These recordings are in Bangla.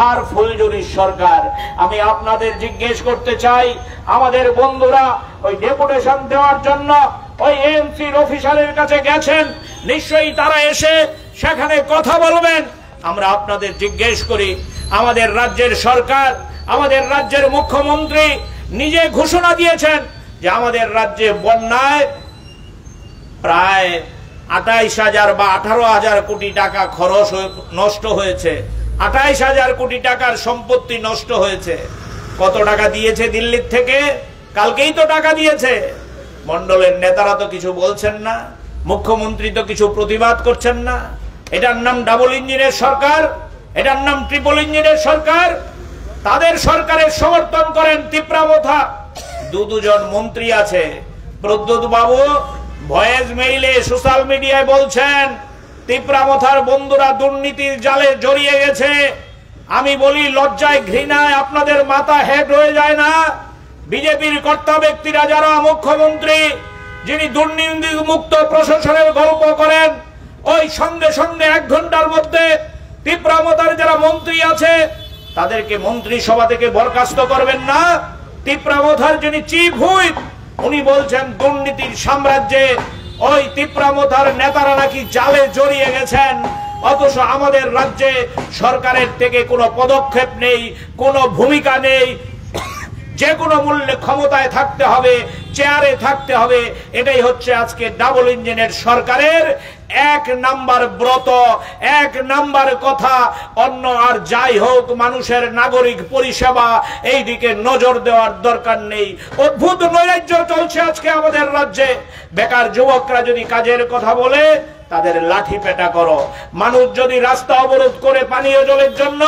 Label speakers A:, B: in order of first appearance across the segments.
A: আর ফুলঝুরির সরকার। আমি আপনাদের জিজ্ঞেস করতে চাই, আমাদের বন্ধুরা ওই ডেপুটেশন দেওয়ার জন্য ওই এএনসির অফিসারের কাছে গেছেন, নিশ্চয়ই তারা এসে সেখানে কথা বলবেন। আমরা আপনাদের জিজ্ঞেস করি, আমাদের রাজ্যের সরকার, আমাদের রাজ্যের মুখ্যমন্ত্রী নিজে ঘোষণা দিয়েছেন যে আমাদের রাজ্যে বন্যায় প্রায় ২৮,০০০ বা ১৮,০০০ কোটি টাকা খরচ নষ্ট হয়েছে, ২৮,০০০ কোটি টাকার সম্পত্তি নষ্ট হয়েছে। কত টাকা দিয়েছে দিল্লির থেকে? কালকেই তো টাকা দিয়েছে। মন্ডলের নেতারা তো কিছু বলছেন না, মুখ্যমন্ত্রী তো কিছু প্রতিবাদ করছেন না। এটার নাম ডাবল ইঞ্জিনের সরকার, এটার নাম ট্রিপল ইঞ্জিনের সরকার। তাদের সরকারের সমর্থন করেন তিপ্রামথা। দুজন মন্ত্রী আছে, প্রদ্যোৎ বাবু ভয়েস মেইলে সোশ্যাল মিডিয়ায় বলছেন তিপ্রামথার বন্ধুরা দুর্নীতির জালে জড়িয়ে গেছে। আমি বলি, লজ্জায় ঘৃণায় আপনাদের মাথা হেড হয়ে যায় না? বিজেপির কর্তা ব্যক্তিরা যারা মুখ্যমন্ত্রী, যিনি দুর্নীতি মুক্ত প্রশাসনের গল্প করেন, ওই সঙ্গে সঙ্গে 1 ঘন্টার মধ্যে তিপ্রামথার যারা মন্ত্রী আছে তাদেরকে মন্ত্রিসভা থেকে বরখাস্ত করবেন না। তিপ্রামথার যিনি চিফ হুইপ, উনি বলছেন দুর্নীতির সাম্রাজ্যে ওই তিপ্রামথার নেতারা নাকি জালে জড়িয়ে গেছেন। অথচ আমাদের রাজ্যে সরকারের থেকে কোনো পদক্ষেপ নেই, কোনো ভূমিকা নেই। যে কোনো মূল্যে ক্ষমতায় থাকতে হবে, চেয়ারে থাকতে হবে। এটাই হচ্ছে আজকে ডাবল ইঞ্জিনের সরকারের 1 নাম্বার ব্রত, 1 নাম্বার কথা। অন্য আর যাই হোক, মানুষের নাগরিক পরিষেবা এই দিকে নজর দেওয়ার দরকার নেই। অদ্ভুত নৈরাজ্য চলছে আজকে আমাদের রাজ্যে। বেকার যুবকরা যদি কাজের কথা বলে, তাদের লাঠি পেটা করো। মানুষ যদি রাস্তা অবরোধ করে পানীয় জলের জন্য,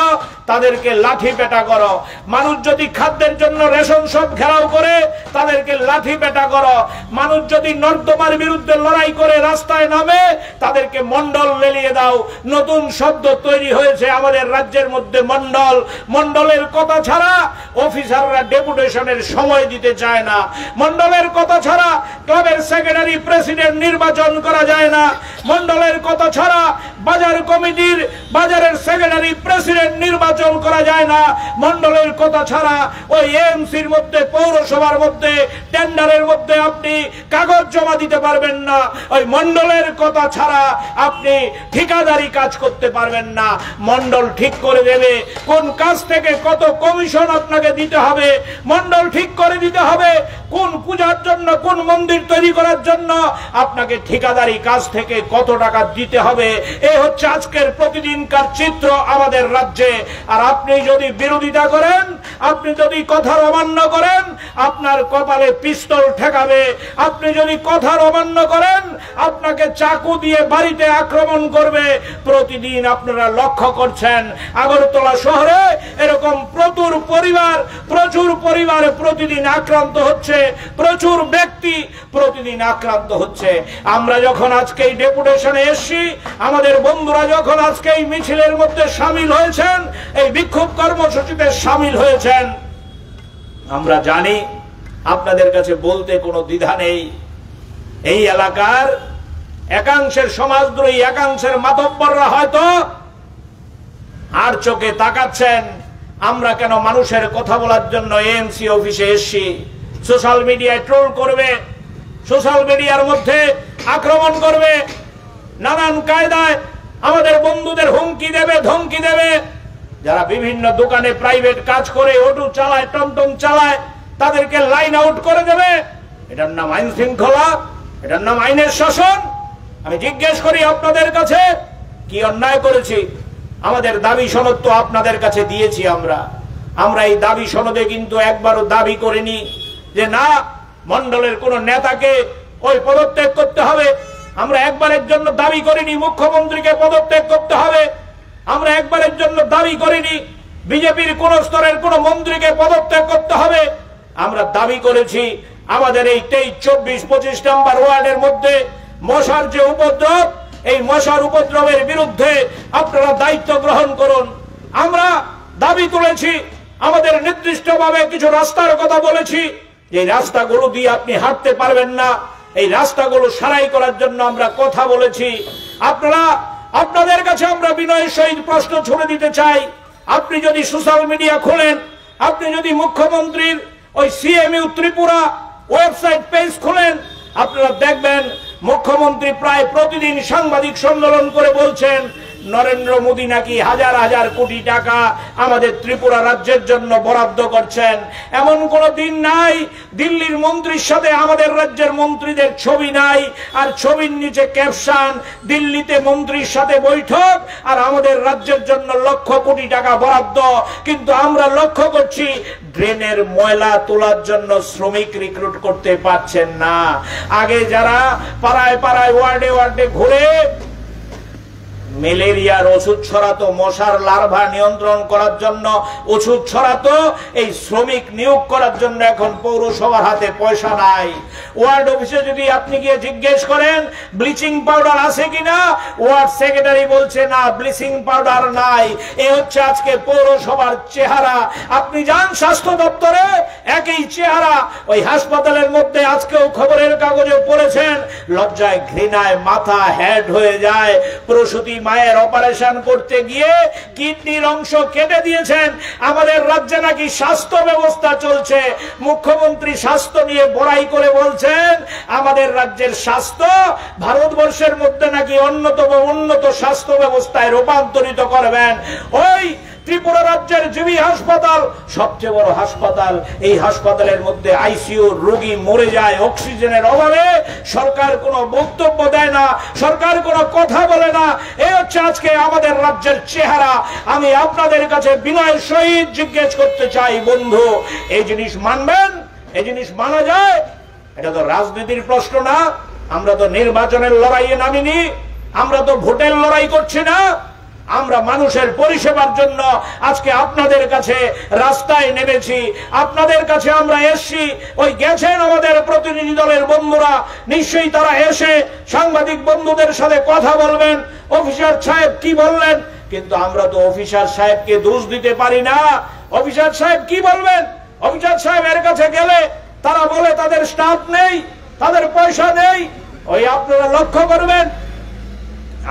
A: তাদেরকে লাঠি পেটা করো। মানুষ যদি খাদ্যের জন্য রেশন শপ ঘেরাও করে, তাদেরকে লাঠি পেটা করো। মানুষ যদি নর্দমার বিরুদ্ধে লড়াই করে রাস্তায় নামে, তাদেরকে মন্ডল লেলিয়ে দাও। নতুন শব্দ তৈরি হয়েছে আমাদের রাজ্যের মধ্যে, মন্ডল। মন্ডলের কথা ছাড়া অফিসাররা ডেপুটেশনের সময় দিতে চায় না। মন্ডলের কথা ছাড়া ক্লাবের সেক্রেটারি প্রেসিডেন্ট নির্বাচন করা যায় না। মন্ডলের কথা ছাড়া বাজার কমিটির বাজারের সেক্রেটারি প্রেসিডেন্ট নির্বাচন করা যায় না। মন্ডলের কথা ছাড়া ওই এএমসির মধ্যে, পৌরসভার মধ্যে, টেন্ডারের মধ্যে আপনি কাগজ জমা দিতে পারবেন না। ওই মন্ডলের কথা ছাড়া আপনি ঠিকাদারি কাজ করতে পারবেন না। মন্ডল ঠিক করে দেবে কোন কাজ থেকে কত কমিশন আপনাকে দিতে হবে। মন্ডল ঠিক করে দিতে হবে কোন পূজার জন্য, কোন মন্দির তৈরি করার জন্য আপনাকে ঠিকাদারি কাজ থেকে কত টাকা দিতে হবে। এই হচ্ছে আজকের প্রতিদিনকার চিত্র আমাদের রাজ্যে। আর আপনি যদি বিরোধিতা করেন, আপনি যদি কথার অমান্য করেন, আপনার কপালে পিস্তল ঠেকাবে। আপনি যদি কথার অমান্য করেন, আপনাকে চাকু দিয়ে বাড়িতে আক্রমণ করবে। প্রতিদিন আপনারা লক্ষ্য করছেন আগরতলা শহরে এরকম প্রচুর পরিবার প্রতিদিন আক্রান্ত হচ্ছে, প্রচুর ব্যক্তি প্রতিদিন আক্রান্ত হচ্ছে। আমরা যখন আজকে এই ডেপুটেশনে এসছি, আমাদের বন্ধুরা যখন আজকে এই মিছিলের মধ্যে সামিল হয়েছেন, এই বিক্ষোভ কর্মসূচিতে সামিল হয়েছেন, আমরা জানি আপনাদের কাছে বলতে কোনো দ্বিধা নেই। এই এলাকার একাংশের সমাজদ্রোহী, একাংশের মাতব্বররা হয়তো আর চোখে তাকাচ্ছেন আমরা কেন মানুষের কথা বলার জন্য এএমসি অফিসে এসছি। সোশ্যাল মিডিয়ায় ট্রোল করবে, সোশ্যাল মিডিয়ার মধ্যে আক্রমণ করবে, নানান কায়দায় আমাদের বন্ধুদের হুমকি দেবে, ধমকি দেবে। যারা বিভিন্ন দোকানে প্রাইভেট কাজ করে, অটো চালায়, টমটম চালায়, তাদেরকে লাইন আউট করে দেবে। এটার নাম আইন শৃঙ্খলা, এটার নাম আইনের শাসন। আমি জিজ্ঞেস করি আপনাদের কাছে, কি অন্যায় করেছি? আমাদের দাবি সনদ তো আপনাদের কাছে দিয়েছি। আমরা এই দাবি সনদে কিন্তু একবারও দাবি করিনি যে না, মন্ডলের কোন নেতাকে ওই পদত্যাগ করতে হবে। আমরা একবারের জন্য দাবি করিনি মুখ্যমন্ত্রীকে পদত্যাগ করতে হবে। আমরা একবারের জন্য দাবি করিনি বিজেপির কোন স্তরের কোন মন্ত্রীকে পদত্যাগ করতে হবে। আমরা দাবি করেছি আমাদের এই 23, 24, 25 নম্বর ওয়ার্ডের মধ্যে মশার যে উপদ্রব, এই মশার উপদ্রবের বিরুদ্ধে আপনারা দায়িত্ব গ্রহণ করুন। আমরা দাবি তুলেছি, আমাদের নির্দিষ্টভাবে কিছু রাস্তার কথা বলেছি, যে রাস্তাগুলো দিয়ে আপনি হাঁটতে পারবেন না, এই রাস্তাগুলো সারাই করার জন্য আমরা কথা বলেছি। আপনাদের কাছে আমরা বিনয়ের সহিত প্রশ্ন ছুড়ে দিতে চাই, আপনি যদি সোশ্যাল মিডিয়া খোলেন, আপনি যদি মুখ্যমন্ত্রীর ওই সিএমইউ ত্রিপুরা ওয়েবসাইট পেজ খোলেন, আপনারা দেখবেন মুখ্যমন্ত্রী প্রায় প্রতিদিন সাংবাদিক সম্মেলন করে বলছেন নরেন্দ্র মোদী নাকি হাজার হাজার কোটি টাকা আমাদের ত্রিপুরা রাজ্যের জন্য বরাদ্দ করছেন। এমন কোন দিন নাই দিল্লির মন্ত্রীর সাথে আমাদের রাজ্যের মন্ত্রীদের ছবি নাই, আর ছবির নিচে ক্যাপশন দিল্লিতে মন্ত্রীর সাথে বৈঠক আর আমাদের রাজ্যের জন্য লক্ষ কোটি টাকা বরাদ্দ। কিন্তু আমরা লক্ষ্য করছি ড্রেনের ময়লা তোলার জন্য শ্রমিক রিক্রুট করতে পারছেন না। আগে যারা পাড়ায় পাড়ায় ওয়ার্ডে ওয়ার্ডে ঘুরে ম্যালেরিয়ার ওষুধ ছড়াতো, মশার লার্ভা নিয়ন্ত্রণ করার জন্য ওষুধ ছড়াতো, এই শ্রমিক নিয়োগ করার জন্য এখন পৌরসভার হাতে পয়সা নাই। ওয়ার্ড অফিসে যদি আপনি গিয়ে জিজ্ঞেস করেন ব্লিচিং পাউডার আছে কিনা, ওয়ার্ড সেক্রেটারি বলছে না, ব্লিচিং পাউডার নাই। এই হচ্ছে আজকে পৌরসভার চেহারা। আপনি যান স্বাস্থ্য দপ্তরে, একই চেহারা। ওই হাসপাতালের মধ্যে আজকেও খবরের কাগজে পড়েছেন, লজ্জায় ঘৃণায় মাথা হেড হয়ে যায়। প্রসূতি মায়ের অপারেশন করতে গিয়ে কিডনির অংশ কেটে দিয়েছেন। আমাদের রাজ্যে নাকি স্বাস্থ্য ব্যবস্থা চলছে, মুখ্যমন্ত্রী স্বাস্থ্য নিয়ে বড়াই করে বলছেন আমাদের রাজ্যের স্বাস্থ্য ভারতবর্ষের মধ্যে নাকি অন্যতম উন্নত স্বাস্থ্য ব্যবস্থায় রূপান্তরিত করবেন। ওই ত্রিপুরা রাজ্যের জিবি হাসপাতাল সবচেয়ে বড় হাসপাতাল, এই হাসপাতালের মধ্যে আইসিইউ রোগী মরে যায় অক্সিজেনের অভাবে। সরকার কোনো বক্তব্য দেয় না, সরকার কোনো কথা বলে না। এই হচ্ছে আজকে আমাদের রাজ্যের চেহারা। আমি আপনাদের কাছে বিনয়ের সহিত জিজ্ঞেস করতে চাই, বন্ধু এই জিনিস মানবেন? এই জিনিস মানা যায়? এটা তো রাজনীতির প্রশ্ন না। আমরা তো নির্বাচনের লড়াইয়ে নামিনি, আমরা তো ভোটের লড়াই করছি না। আমরা মানুষের পরিষেবার জন্য আজকে আপনাদের কাছে রাস্তায় নেমেছি, আপনাদের কাছে আমরা এসছি। ওই গেছেন আমাদের প্রতিনিধি দলের বন্ধুরা, নিশ্চয়ই তারা এসে সাংবাদিক বন্ধুদের সাথে কথা বলবেন, অফিসার সাহেব কি বললেন। কিন্তু আমরা তো অফিসার সাহেবকে দোষ দিতে পারি না। অফিসার সাহেব কি বলবেন? অফিসার সাহেবের কাছে গেলে তারা বলে তাদের স্টাফ নেই, তাদের পয়সা নেই। ওই আপনারা লক্ষ্য করবেন,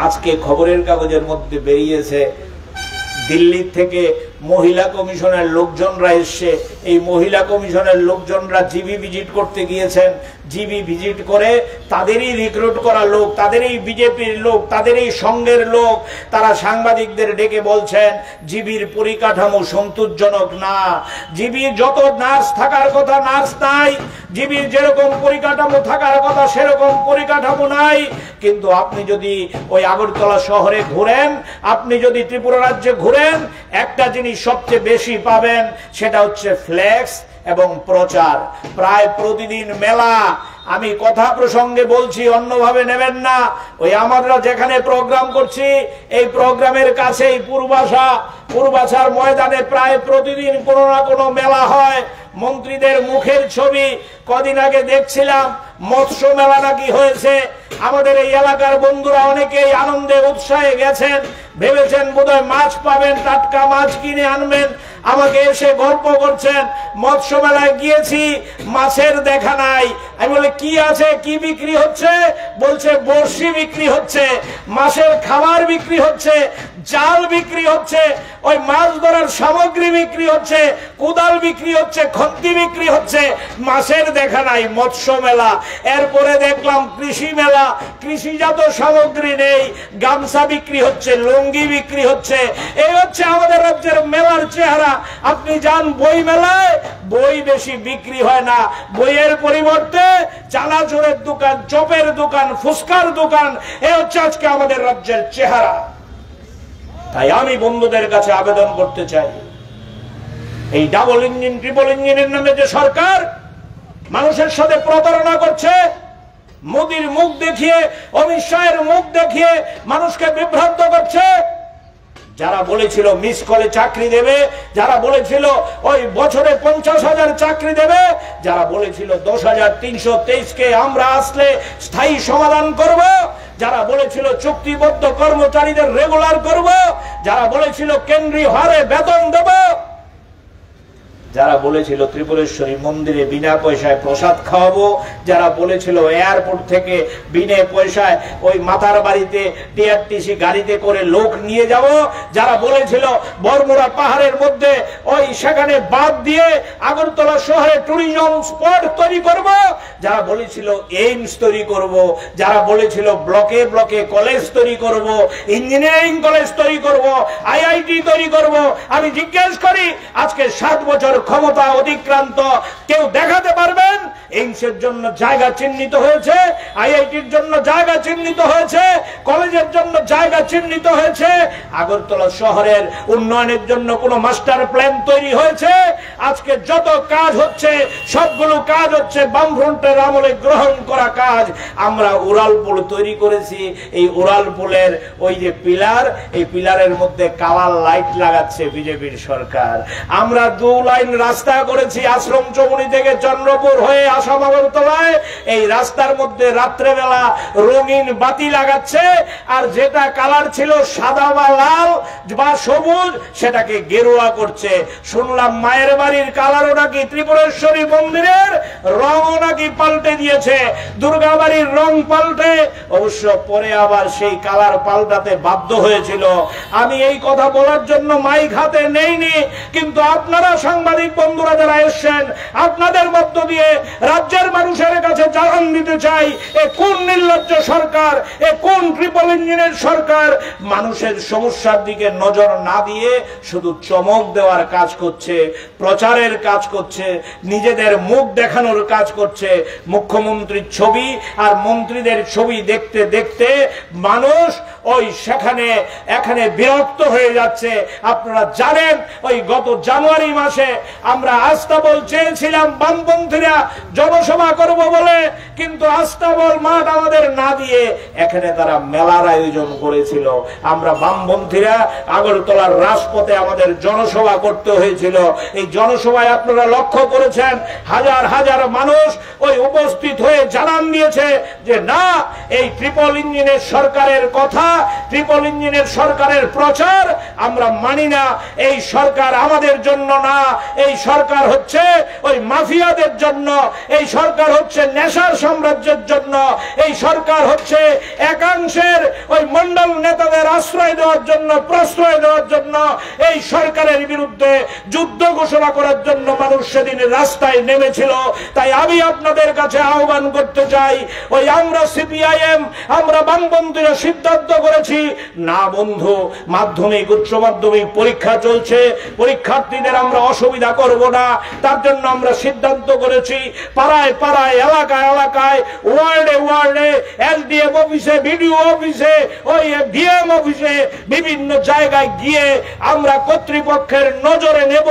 A: আজকে খবরের কাগজের মধ্যে বেরিয়েছে দিল্লি থেকে মহিলা কমিশনের লোকজনরা এসে, এই মহিলা কমিশনের লোকজনরা জিবি ভিজিট করতে গিয়েছেন। জিবি ভিজিট করে তাদেরই রিক্রুট করা লোক, তাদেরই বিজেপির লোক, তাদেরই সঙ্গের লোক, তারা সাংবাদিকদের ডেকে বলছেন জিবির পরিকাঠামো সন্তোষজনক না। জিবির যত নার্স থাকার কথা নার্স নাই, জিবির যেরকম পরিকাঠামো থাকার কথা সেরকম পরিকাঠামো নাই। কিন্তু আপনি যদি ওই আগরতলা শহরে ঘুরেন, আপনি যদি ত্রিপুরা রাজ্যে ঘুরেন, একটা জিনিস সবচেয়ে বেশি পাবেন, সেটা হচ্ছে ফ্লেক্স এবং প্রচার। প্রায় প্রতিদিন মেলা। আমি কথা প্রসঙ্গে বলছি, অন্যভাবে নেবেন না। ওই আমরা যেখানে প্রোগ্রাম করছি এই প্রোগ্রামের কাছেই পূর্বাশার ময়দানে প্রায় প্রতিদিন কোনো না কোনো মেলা হয়। মন্ত্রীদের মুখের ছবি কদিন আগে দেখছিলাম, মৎস্য মেলা নাকি হয়েছে। আমাদের এই এলাকার বন্ধুরা অনেকেই আনন্দে উৎসাহে গেছেন, ভেবেছেন বোধহয় মাছ পাবেন, টাটকা মাছ কিনে আনবেন। আমাকে এসে গল্প করছেন মৎস্য মেলায় গিয়েছি, মাছের দেখা নাই। আমি বলি কি আছে, কি বিক্রি হচ্ছে? বলছে বড়শি বিক্রি হচ্ছে, মাছের খাবার বিক্রি হচ্ছে, জাল বিক্রি হচ্ছে, ওই মাছ ধরার সামগ্রী বিক্রি হচ্ছে, কোদাল বিক্রি হচ্ছে, খন্তি বিক্রি হচ্ছে, মাছের দেখা নাই। মৎস্য মেলা। এরপরে দেখলাম কৃষি মেলা, কৃষিজাত সামগ্রী নেই, গামছা বিক্রি হচ্ছে, লুঙ্গি বিক্রি হচ্ছে। এই হচ্ছে আমাদের রাজ্যের মেলার চেহারা। আপনি যান বই মেলায়, বই বেশি বিক্রি হয় না, বইয়ের পরিবর্তে চানাচুরের দোকান, চপের দোকান, ফুচকার দোকান। এই হচ্ছে আজকে আমাদের রাজ্যের চেহারা। তাই আমি বন্ধুদের কাছে আবেদন করতে চাই, এই ডাবল ইঞ্জিন ট্রিপল ইঞ্জিনের নামে যে সরকার মানুষের সাথে প্রতারণা করছে, মোদির মুখ দেখিয়ে, অমিত শাহের মুখ দেখিয়ে মানুষকে বিভ্রান্ত করছে। যারা বলেছিল মিস কলে চাকরি দেবে, যারা বলেছিল ওই বছরে 50,000 চাকরি দেবে, যারা বলেছিল 10,323 আমরা আসলে স্থায়ী সমাধান করব, যারা বলেছিল চুক্তিবদ্ধ কর্মচারীদের রেগুলার করব, যারা বলেছিল কেন্দ্রীয় হারে বেতন দেব, যারা বলেছিল ত্রিপুরেশ্বরী মন্দিরে বিনা পয়সায় প্রসাদ খাওয়াবো, যারা বলেছিল এয়ারপোর্ট থেকে বিনা পয়সায় ওই মাতার বাড়িতে টিআরটিসি গাড়িতে করে লোক নিয়ে যাব, যারা বলেছিল বরমুড়া পাহাড়ের মধ্যে ওই সেখানে বাদ দিয়ে আগরতলা শহরে ট্যুরিজম স্পট তৈরি করব, যারা বলেছিল এইমস তৈরি করব, যারা বলেছিল ব্লকে ব্লকে কলেজ তৈরি করব, ইঞ্জিনিয়ারিং কলেজ তৈরি করব, আইআইটি তৈরি করব, আমি জিজ্ঞেস করি আজকে 7 বছর ক্ষমতা অতিক্রান্ত কেউ দেখাতে পারবেন এইমসের জন্য জায়গা চিহ্নিত হয়েছে, আইআইটির জন্য জায়গা চিহ্নিত হয়েছে, কলেজের জন্য জায়গা চিহ্নিত হয়েছে, আগরতলা শহরের উন্নয়নের জন্য কোনো মাস্টার প্ল্যান তৈরি হয়েছে? আজকে যত কাজ হচ্ছে সবগুলো কাজ হচ্ছে বামফ্রন্টের আমলে গ্রহণ করা কাজ। আমরা উড়ালপুল তৈরি করেছি, এই উড়ালপুলের ওই যে পিলার, এই পিলারের মধ্যে কালার লাইট লাগাচ্ছে বিজেপির সরকার। আমরা 2 লাইন রাস্তা করেছি আশ্রম চৌমুনি থেকে চন্দ্রপুর হয়ে আসাম আগরতলায়, এই রাস্তার মধ্যে রাত্রেবেলা রঙিন বাতি লাগাচ্ছে, আর যেটা কালার ছিল সাদা বা লাল বা সবুজ সেটাকে গেরুয়া করছে। শুনলাম মায়ের বাড়ির কালারও নাকি ত্রিপুরেশ্বরী মন্দিরের রঙও নাকি পাল্টে দিয়েছে, দুর্গা বাড়ির রং পাল্টে, অবশ্য পরে আবার সেই কালার পাল্টাতে বাধ্য হয়েছিল। আমি এই কথা বলার জন্য মাইক হাতে নেইনি, কিন্তু আপনারা সাংবাদিক বন্ধুরা যারা এসেছেন, আপনাদের মধ্য দিয়ে রাজ্যের মানুষের কাছে জানান দিতে চাই, এ কোন নির্লজ্জ সরকার, এ কোন ট্রিপল ইঞ্জিনের সরকার মানুষের সমস্যার দিকে নজর না দিয়ে শুধু চমক দেওয়ার কাজ করছে, প্রচারের কাজ করছে, নিজেদের মুখ দেখানোর কাজ করছে। মুখ্যমন্ত্রীর ছবি আর মন্ত্রীদের ছবি দেখতে দেখতে মানুষ ওই সেখানে এখানে বিরক্ত হয়ে যাচ্ছে। আপনারা জানেন ওই গত জানুয়ারি মাসে আমরা আস্তাবল চেয়েছিলাম বামপন্থীরা জনসভা করব বলে, কিন্তু আস্তাবল মাঠ আমাদের না দিয়ে এখানে তারা মেলার আয়োজন করেছিল। আমরা বামপন্থীরা আগরতলার রাজপথে আমাদের জনসভা করতে হয়েছিল। এই জনসভায় আপনারা লক্ষ্য করেছেন হাজার হাজার মানুষ ওই উপস্থিত হয়ে জানান দিয়েছে যে না, এই ট্রিপল ইঞ্জিনের সরকারের কথা, ট্রিপল ইঞ্জিনের সরকারের প্রচার আমরা মানি না। এই সরকার আমাদের জন্য না, এই সরকার হচ্ছে ওই মাফিয়াদের জন্য, এই সরকার হচ্ছে নেশার সাম্রাজ্যের জন্য, এই সরকার হচ্ছে একাংশের ওই মন্ডল নেতাদের আশ্রয় দেওয়ার জন্য, প্রশ্রয় দেওয়ার জন্য। এই সরকারের বিরুদ্ধে যুদ্ধ ঘোষণা করার জন্য মানুষ সেদিন রাস্তায় নেমেছিল। তাই আমি আপনাদের কাছে আহ্বান করতে চাই, ওই আমরা সিপিআইএম, আমরা বামপন্থীরা সিদ্ধান্ত করেছি না বন্ধু, মাধ্যমিক উচ্চ মাধ্যমিক পরীক্ষা চলছে, পরীক্ষার্থীদের আমরা অসুবিধা করব না। তার জন্য আমরা সিদ্ধান্ত করেছি পাড়ায় পাড়ায়, এলাকায় এলাকায়, ওয়ার্ডে ওয়ার্ডে, এসডিএম অফিসে, বিডিও অফিসে, ওই ডিএম অফিসে, বিভিন্ন জায়গায় গিয়ে আমরা কর্তৃপক্ষের নজরে নেব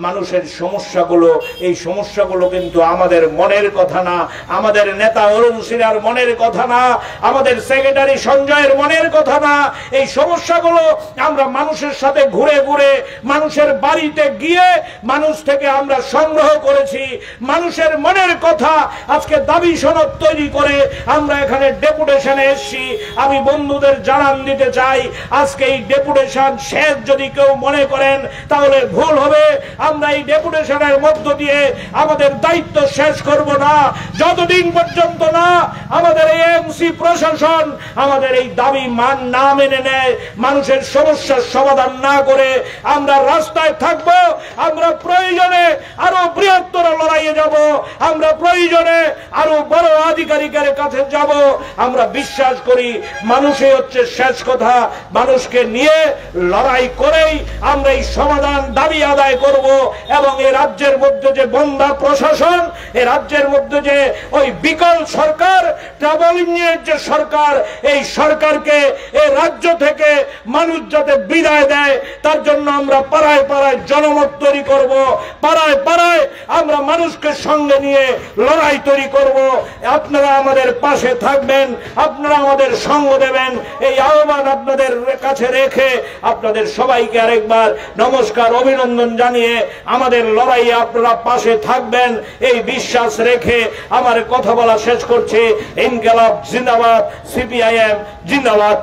A: মানুষের সমস্যাগুলো। এই সমস্যাগুলো কিন্তু আমাদের মনের কথা না, আমাদের নেতা অরুণ সিনহার মনের কথা না, আমাদের সেক্রেটারি সঞ্জয়ের মনের কথা না। এই সমস্যাগুলো আমরা মানুষের সাথে ঘুরে ঘুরে মানুষের বাড়িতে গিয়ে মানুষ থেকে আমরা সংগ্রহ করেছি। মানুষের মনের কথা আজকে দাবি সনদ তৈরি করে আমরা এখানে ডেপুটেশনে এসেছি। আমি বন্ধুদের জানান দিতে চাই, আজকে এই ডেপুটেশন শেষ যদি কেউ মনে করেন তাহলে ভুল হবে। আমরা এই ডেপুটেশনের মধ্য দিয়ে আমাদের দায়িত্ব শেষ করব না যতদিন পর্যন্ত না আমাদের এই এমসি প্রশাসন আমাদের এই দাবি না মেনে নেয়, মানুষের সমস্যার সমাধান না করে আমরা রাস্তায় থাকব। আমরা প্রয়োজনে আরো বৃহত্তর লড়াইয়ে যাব, আমরা প্রয়োজনে আরো বড় আধিকারিকের কাছে যাব। আমরা বিশ্বাস করি মানুষই হচ্ছে শেষ কথা। মানুষকে নিয়ে লড়াই করেই আমরা এই সমাধান দাবি আদায় করব। এবং এই রাজ্যের মধ্যে যে বন্ধা প্রশাসন, এই রাজ্যের মধ্যে যে ওই বিকল সরকার, ট্রাভেল ইঞ্জিনের যে সরকার, এই সরকারকে এই রাজ্য থেকে মানুষ যাতে বিদায় দেয় তার জন্য আমরা পাড়ায় পাড়ায় জনমত তৈরি করব, পাড়ায় পাড়ায় আমরা মানুষকে সঙ্গে নিয়ে লড়াই তৈরি করব। আপনারা আমাদের পাশে থাকবেন, আপনারা আমাদের সঙ্গ দেবেন, এই আহ্বান আপনাদের কাছে রেখে আপনাদের সবাইকে আরেকবার নমস্কার, অভিনন্দন জানিয়ে আমাদের লড়াইয়ে আপনারা পাশে থাকবেন এই বিশ্বাস রেখে আমার কথা বলা শেষ করছি। ইনকিলাব জিন্দাবাদ, সিপিআইএম জিন্দাবাদ।